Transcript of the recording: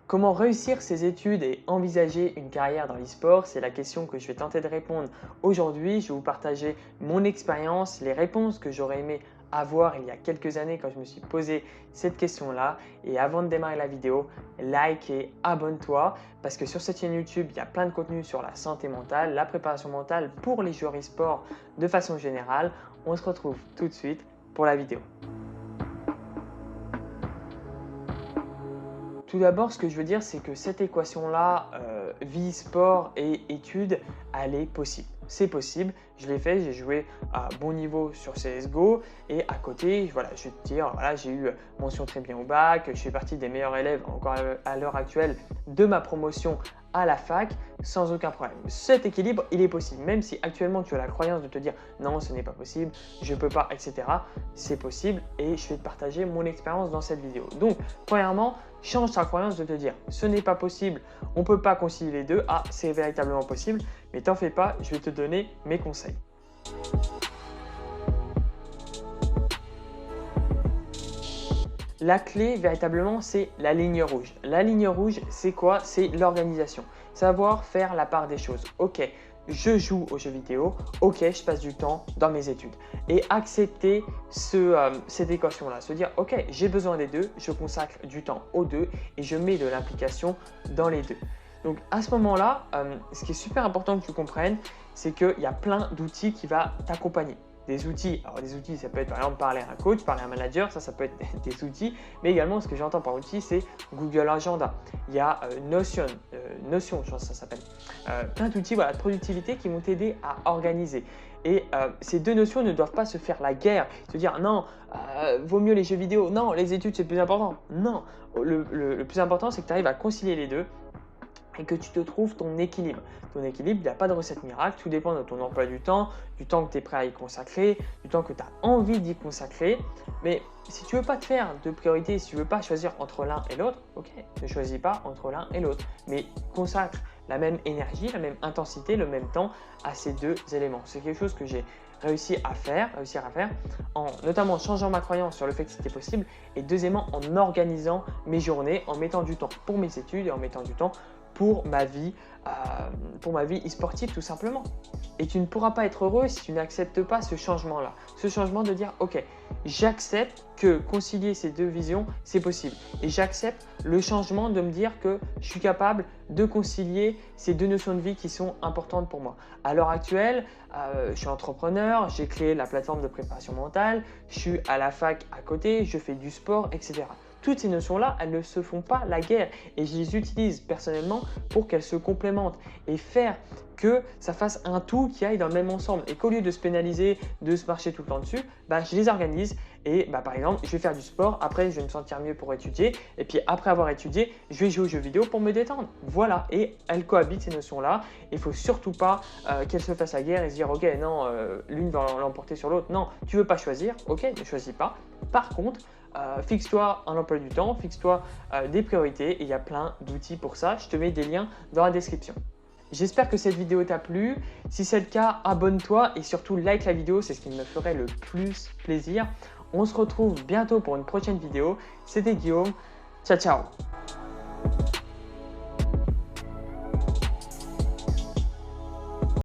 Comment réussir ses études et envisager une carrière dans l'e-sport? C'est la question que je vais tenter de répondre aujourd'hui. Je vais vous partager mon expérience, les réponses que j'aurais aimé avoir il y a quelques années quand je me suis posé cette question-là. Et avant de démarrer la vidéo, like et abonne-toi parce que sur cette chaîne YouTube, il y a plein de contenu sur la santé mentale, la préparation mentale pour les joueurs e-sport de façon générale. On se retrouve tout de suite pour la vidéo. Tout d'abord, ce que je veux dire, c'est que cette équation-là, vie, sport et études, elle est possible. C'est possible, je l'ai fait, j'ai joué à bon niveau sur CSGO et à côté, voilà, je vais te dire, voilà, j'ai eu mention très bien au bac, je fais partie des meilleurs élèves encore à l'heure actuelle de ma promotion à la fac sans aucun problème. Cet équilibre, il est possible, même si actuellement tu as la croyance de te dire non, ce n'est pas possible, je ne peux pas, etc. C'est possible et je vais te partager mon expérience dans cette vidéo. Donc, premièrement, change ta croyance de te dire ce n'est pas possible, on ne peut pas concilier les deux. Ah, c'est véritablement possible, mais t'en fais pas, je vais te donner mes conseils. La clé, véritablement, c'est la ligne rouge. La ligne rouge, c'est quoi? C'est l'organisation. Savoir faire la part des choses. Ok, je joue aux jeux vidéo. Ok, je passe du temps dans mes études. Et accepter cette équation-là. Se dire, ok, j'ai besoin des deux, je consacre du temps aux deux et je mets de l'implication dans les deux. Donc à ce moment-là, ce qui est super important que tu comprennes, c'est qu'il y a plein d'outils qui vont t'accompagner. Des outils, alors des outils, ça peut être par exemple parler à un coach, parler à un manager, ça peut être des outils, mais également ce que j'entends par outil, c'est Google Agenda. Il y a Notion, je pense que ça s'appelle. Plein d'outils voilà, de productivité qui vont t'aider à organiser. Et ces deux notions ne doivent pas se faire la guerre, se dire non, vaut mieux les jeux vidéo, non, les études c'est plus important. Non, le plus important c'est que tu arrives à concilier les deux et que tu te trouves ton équilibre. Ton équilibre, il n'y a pas de recette miracle, tout dépend de ton emploi du temps que tu es prêt à y consacrer, du temps que tu as envie d'y consacrer. Mais si tu ne veux pas te faire de priorité, si tu ne veux pas choisir entre l'un et l'autre, ok, ne choisis pas entre l'un et l'autre, mais consacre la même énergie, la même intensité, le même temps à ces deux éléments. C'est quelque chose que j'ai réussir à faire, en notamment changeant ma croyance sur le fait que c'était possible et deuxièmement en organisant mes journées, en mettant du temps pour mes études et en mettant du temps pour ma vie e-sportive tout simplement. Et tu ne pourras pas être heureux si tu n'acceptes pas ce changement-là. Ce changement de dire, ok, j'accepte que concilier ces deux visions, c'est possible. Et j'accepte le changement de me dire que je suis capable de concilier ces deux notions de vie qui sont importantes pour moi. À l'heure actuelle, je suis entrepreneur, j'ai créé la plateforme de préparation mentale, je suis à la fac à côté, je fais du sport, etc. Toutes ces notions-là, elles ne se font pas la guerre et je les utilise personnellement pour qu'elles se complémentent et faire que ça fasse un tout qui aille dans le même ensemble et qu'au lieu de se pénaliser, de se marcher tout le temps dessus, je les organise et par exemple, je vais faire du sport, après je vais me sentir mieux pour étudier et puis après avoir étudié, je vais jouer aux jeux vidéo pour me détendre. Voilà, et elles cohabitent ces notions-là. Il ne faut surtout pas qu'elles se fassent la guerre et se dire ok, non, l'une va l'emporter sur l'autre. Non, tu ne veux pas choisir, ok, ne choisis pas. Par contre, fixe-toi un emploi du temps, fixe-toi des priorités et il y a plein d'outils pour ça. Je te mets des liens dans la description. J'espère que cette vidéo t'a plu. Si c'est le cas, abonne-toi et surtout like la vidéo, c'est ce qui me ferait le plus plaisir. On se retrouve bientôt pour une prochaine vidéo. C'était Guillaume. Ciao, ciao!